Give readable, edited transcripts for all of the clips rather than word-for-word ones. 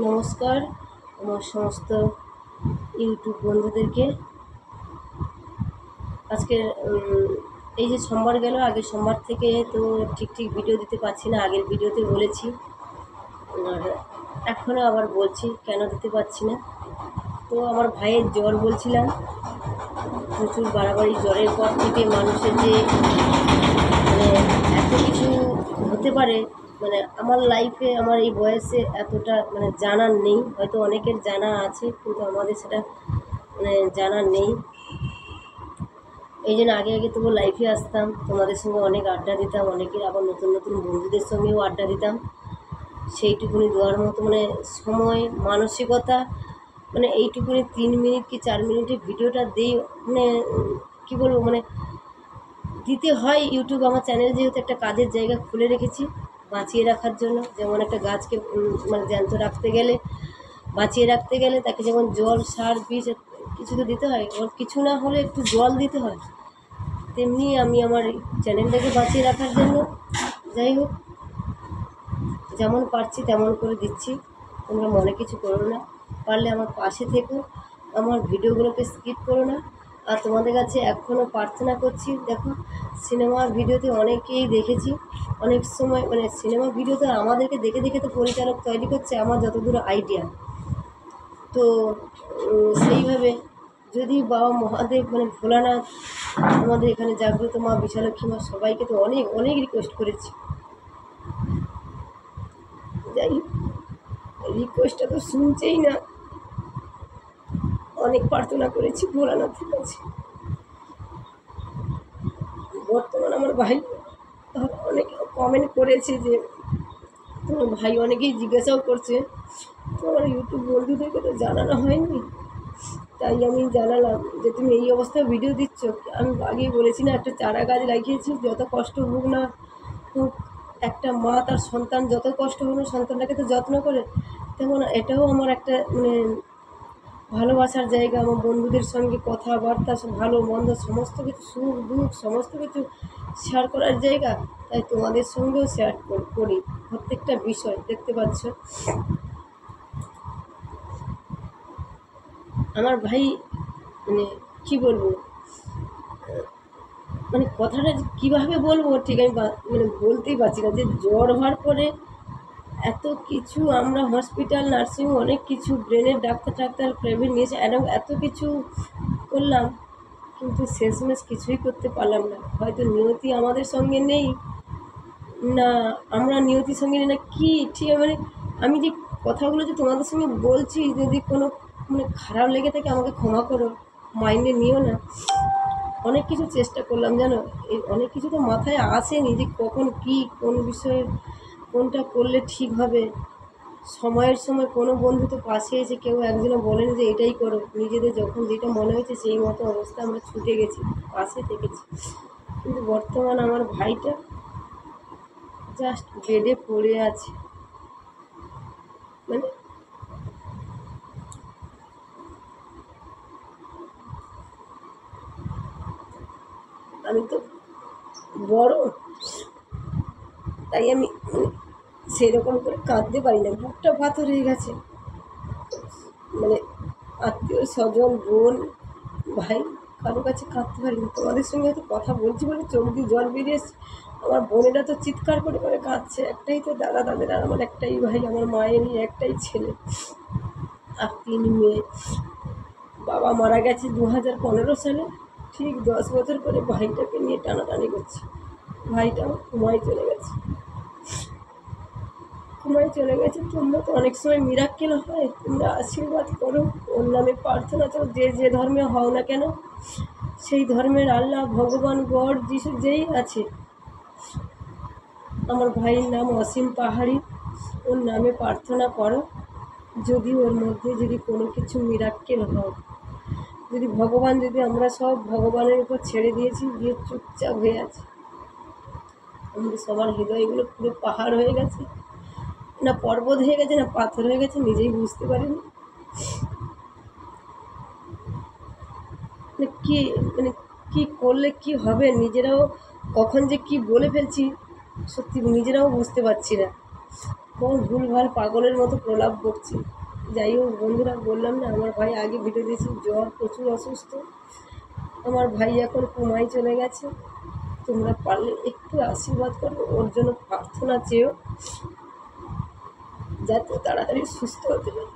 নমস্কার আমার সমস্ত ইউটিউব বন্ধুদেরকে। আজকে এই যে সোমবার গেল, আগের সোমবার থেকে তো ঠিক ভিডিও দিতে পারছি না। আগের ভিডিওতে বলেছি, আর এখনও আবার বলছি কেন দিতে পারছি না। তো আমার ভাইয়ের জ্বর বলছিলাম, প্রচুর বাড়াবাড়ি জ্বরের পর থেকে মানুষের যে এত কিছু হতে পারে, আমার লাইফে আমার এই বয়সে এতটা জানার নেই। হয়তো অনেকের জানা আছে, কিন্তু আমাদের সেটা জানার নেই। এই জন্য আগে তবু লাইফে আসতাম, তোমাদের সঙ্গে অনেক আড্ডা দিতাম, অনেকের আবার নতুন বন্ধুদের সঙ্গেও আড্ডা দিতাম। সেইটুকুনি দেওয়ার মতো সময় মানসিকতা এইটুকুনি 3 মিনিট কি 4 মিনিটের ভিডিওটা দিই, কী বলবো, দিতে হয়। ইউটিউব আমার চ্যানেল যেহেতু একটা কাজের জায়গা খুলে রেখেছি বাঁচিয়ে রাখার জন্য। যেমন একটা গাছকে জ্যান্ত রাখতে গেলে, বাঁচিয়ে রাখতে গেলে তাকে যেমন জল, সার, বীজ কিছু তো দিতে হয়, ওর কিছু না হলে একটু জল দিতে হয়। তেমনি আমি আমার চ্যানেলটাকে বাঁচিয়ে রাখার জন্য যাই হোক যেমন পারছি তেমন করে দিচ্ছি। তোমরা মনে কিছু করো না, পারলে আমার পাশে থেকো, আমার ভিডিওগুলোকে স্কিপ করো না। আর তোমাদের কাছে এখনও প্রার্থনা করছি, দেখো সিনেমার ভিডিওতে অনেকেই দেখেছি, অনেক সময় সিনেমা ভিডিওতে আমাদেরকে দেখে দেখে তো পরিচালক তৈরি করছে, আমার যতদূর আইডিয়া। তো সেইভাবে যদি বাবা মহাদেব ভোলানাথ, আমাদের এখানে জাগ্রত মা, বিশালক্ষী মা, সবাইকে তো অনেক রিকোয়েস্ট করেছি। যাই হোক, রিকোয়েস্টটা তো শুনছেই না। অনেক প্রার্থনা করেছি ভোলানাথের কাছে। বর্তমান আমার ভাই অনেক কমেন্ট করেছে যে তোমার ভাই, অনেকেই জিজ্ঞাসাও করছে, তোমার ইউটিউব বন্ধুদেরকে তো জানানো হয়নি, তাই আমি জানালাম যে তুমি এই অবস্থায় ভিডিও দিচ্ছ। আমি আগেই বলেছি না, একটা চারা গাছ লাগিয়েছি, যত কষ্ট হোক না হোক, একটা মা তার সন্তান যত কষ্ট হোক না সন্তানটাকে তো যত্ন করে, তেমন এটাও আমার একটা ভালোবাসার জায়গা। আমার বন্ধুদের সঙ্গে কথাবার্তা, ভালো মন্দ সমস্ত কিছু, সুখ দুঃখ সমস্ত কিছু শেয়ার করার জায়গা। তাই তোমাদের সঙ্গেও শেয়ার করি প্রত্যেকটা বিষয়। দেখতে পাচ্ছ আমার ভাই, কি বলবো, কথাটা কীভাবে বলবো ঠিক আমি বলতেই পারছি না। যে জ্বর হওয়ার পরে এত কিছু আমরা হসপিটাল, নার্সিং, অনেক কিছু, ব্রেনের ডাক্তার প্রাইভেট নিয়েছে, এত কিছু করলাম, কিন্তু শেষমেশ কিছুই করতে পারলাম না। হয়তো নিয়তি আমাদের সঙ্গে নেই, না আমরা নিয়তির সঙ্গে নেই, না কি ঠিক আমি যে কথাগুলো যে তোমাদের সঙ্গে বলছি, যদি কোনো খারাপ লেগে থাকে আমাকে ক্ষমা করো, মাইন্ডে নিও না। অনেক কিছু চেষ্টা করলাম জানো, এই অনেক কিছু তো মাথায় আসেনি যে কখন কি কোন বিষয়ে কোনটা করলে ঠিক হবে। সময়ের সময় কোনো বন্ধু তো পাশে এসে কেউ একজনও বলেন যে এটাই করো, নিজেদের যখন যেটা মনে হয়েছে সেই মতো অবস্থা আমরা ছুটে গেছি, পাশে থেকেছি। কিন্তু বর্তমান আমার ভাইটা জাস্ট বেডে পড়ে আছে। আমি তো বড়, তাই আমি সেরকম করে কাঁদতে পারি না, বুকটা পাথর হয়ে গেছে। আত্মীয় স্বজন, বোন, ভাই, কারো কাছে কাঁদতে পারি না। তোমাদের সঙ্গে হয়তো কথা বলছি বলে চোখ দিয়ে জল বেরিয়ে এসছে। আমার বোনেরা তো চিৎকার করে কাঁদছে, একটাই তো দাদা তাদের, আর আমার একটাই ভাই, আমার মায়েরই একটাই ছেলে আর 3 মেয়ে। বাবা মারা গেছে 2015 সালে, ঠিক 10 বছর করে ভাইটাকে নিয়ে টানাটানি করছি। ভাইটা আমার ঘুমায় চলে গেছে। তোমরা তো অনেক সময় মিরাক্কেল হয়, তোমরা আশীর্বাদ করো, ওর নামে প্রার্থনা করো, যে ধর্মে হও না কেন, সেই ধর্মের আল্লাহ, ভগবান, গড, যিশু যেই আছে, আমার ভাইয়ের নাম অসীম পাহাড়ি, ওর নামে প্রার্থনা করো। যদি ওর মধ্যে যদি কোনো কিছু মিরাক্কেল হয়, যদি ভগবান, যদি আমরা সব ভগবানের উপর ছেড়ে দিয়েছি, দিয়ে চুপচাপ হয়ে আছে, আমাদের সবার হৃদয়গুলো পুরো পাহাড় হয়ে গেছে, না পর্বত হয়ে গেছে, না পাথর হয়ে গেছে, নিজেই বুঝতে পারিনি। কি কি করলে কি হবে, নিজেরাও কখন যে কি বলে ফেলছি সত্যি নিজেরাও বুঝতে পারছি না। কোন ভুলভাল পাগলের মতো প্রলাপ বকছি। যাই হোক বন্ধুরা, বললাম না আমার ভাই আগে ভিডিও দিয়েছি, জ্বর, প্রচুর অসুস্থ। আমার ভাই এখন কোমায় চলে গেছে। তোমরা পারলে একটু আশীর্বাদ করো, ওর জন্য প্রার্থনা চেয়েও যাতে তাড়াতাড়ি সুস্থ হতে পারে।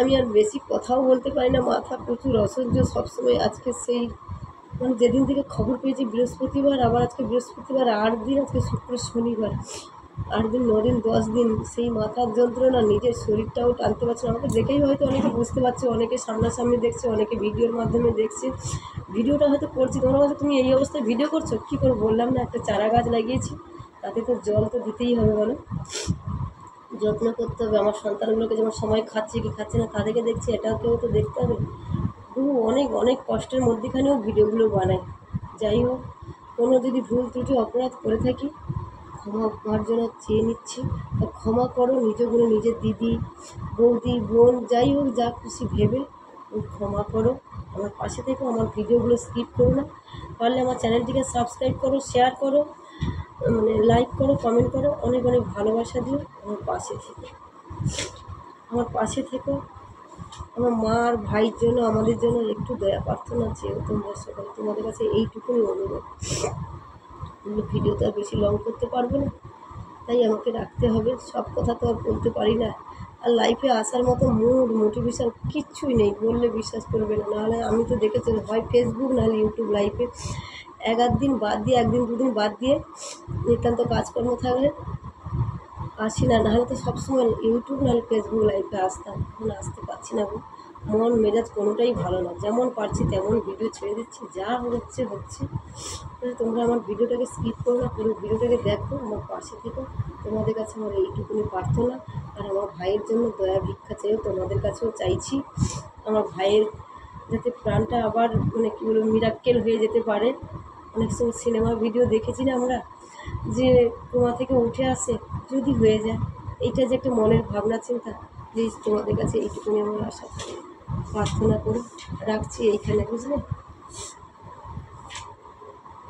আমি আর বেশি কথাও বলতে পারি না, মাথা প্রচুর অসহ্য সবসময়। আজকে সেই মানে যেদিন থেকে খবর পেয়েছি বৃহস্পতিবার, আবার আজকে বৃহস্পতিবার 8 দিন, আজকে শুক্র শনিবার 8 দিন 9 দিন 10 দিন সেই মাথার যন্ত্রণা, নিজের শরীরটাও টানতে পারছে না। আমাকে দেখেই হয়তো অনেকে বুঝতে পারছে, অনেকে সামনাসামনি দেখছে, অনেকে ভিডিওর মাধ্যমে দেখছে। ভিডিওটা হয়তো করছি, তোমরা বলছো তুমি এই অবস্থায় ভিডিও করছো, কী করে? বললাম না একটা চারা গাছ লাগিয়েছি, তাতে তো জল তো দিতেই হবে বলো, যত্ন করতে হবে। আমার সন্তানগুলোকে যেমন সময় খাচ্ছে কি খাচ্ছে না তাদেরকে দেখছি, এটাকেও তো দেখতে হবে। অনেক অনেক কষ্টের মধ্যেখানেও ভিডিওগুলো বানাই। যাই হোক, কোনো যদি ভুল ত্রুটি অপরাধ করে থাকি ক্ষমা মার্জনা চেয়ে নিচ্ছি। ক্ষমা করো, নিজেগুলো নিজের দিদি, বৌদি, বোন, যাই হোক যা খুশি ভেবে ক্ষমা করো। আমার পাশে থেকে আমার ভিডিওগুলো স্কিপ করো না। পারলে আমার চ্যানেলটিকে সাবস্ক্রাইব করো, শেয়ার করো, মানে লাইক করো, কমেন্ট করো, অনেক অনেক ভালোবাসা দিও। আমার পাশে থেকে আমার মা আর ভাইয়ের জন্য, আমাদের জন্য একটু দয়া প্রার্থনা চেয়েও তোমরা সকলে। তোমাদের কাছে এইটুকুনি অনুরোধ। ভিডিও তো আর বেশি লং করতে পারবো না, তাই আমাকে রাখতে হবে। সব কথা তো আর বলতে পারি না। আর লাইফে আসার মতো মোটিভেশান কিচ্ছুই নেই, বললে বিশ্বাস করবে না। নাহলে আমি তো দেখেছি হয় ফেসবুক নাহলে ইউটিউব লাইফে এক দিন বাদ দিয়ে, একদিন দুদিন বাদ দিয়ে নিতান্ত কাজকর্ম থাকলে আসি না। নাহলে তো সবসময় ইউটিউব নাহলে ফেসবুক লাইভে আসতাম। এখন আসতে পারছি না গো, মন মেজাজ কোনোটাই ভালো না। যেমন পারছি তেমন ভিডিও ছেড়ে দিচ্ছি, যা হচ্ছে হচ্ছে। তোমরা আমার ভিডিওটাকে স্কিপ করো না, পুরো ভিডিওটাকে দেখো, আমার পাশে থেকো। তোমাদের কাছে আমার এইটুকুনি প্রার্থনা। আর আমার ভাইয়ের জন্য দয়া ভিক্ষা চেয়েও তোমাদের কাছেও চাইছি। আমার ভাইয়ের যাতে প্রাণটা আবার মানে কী বলবো মিরাক্কেল হয়ে যেতে পারে। অনেক সময় সিনেমা ভিডিও দেখেছি না আমরা, যে কোমা থেকে উঠে আসে, যদি হয়ে যায়। এইটা যে একটা মনের ভাবনা চিন্তা, প্লিজ তোমাদের কাছে এইটুকুনি আমার আশা প্রার্থনা করি। রাখছি এইখানে, বুঝলে।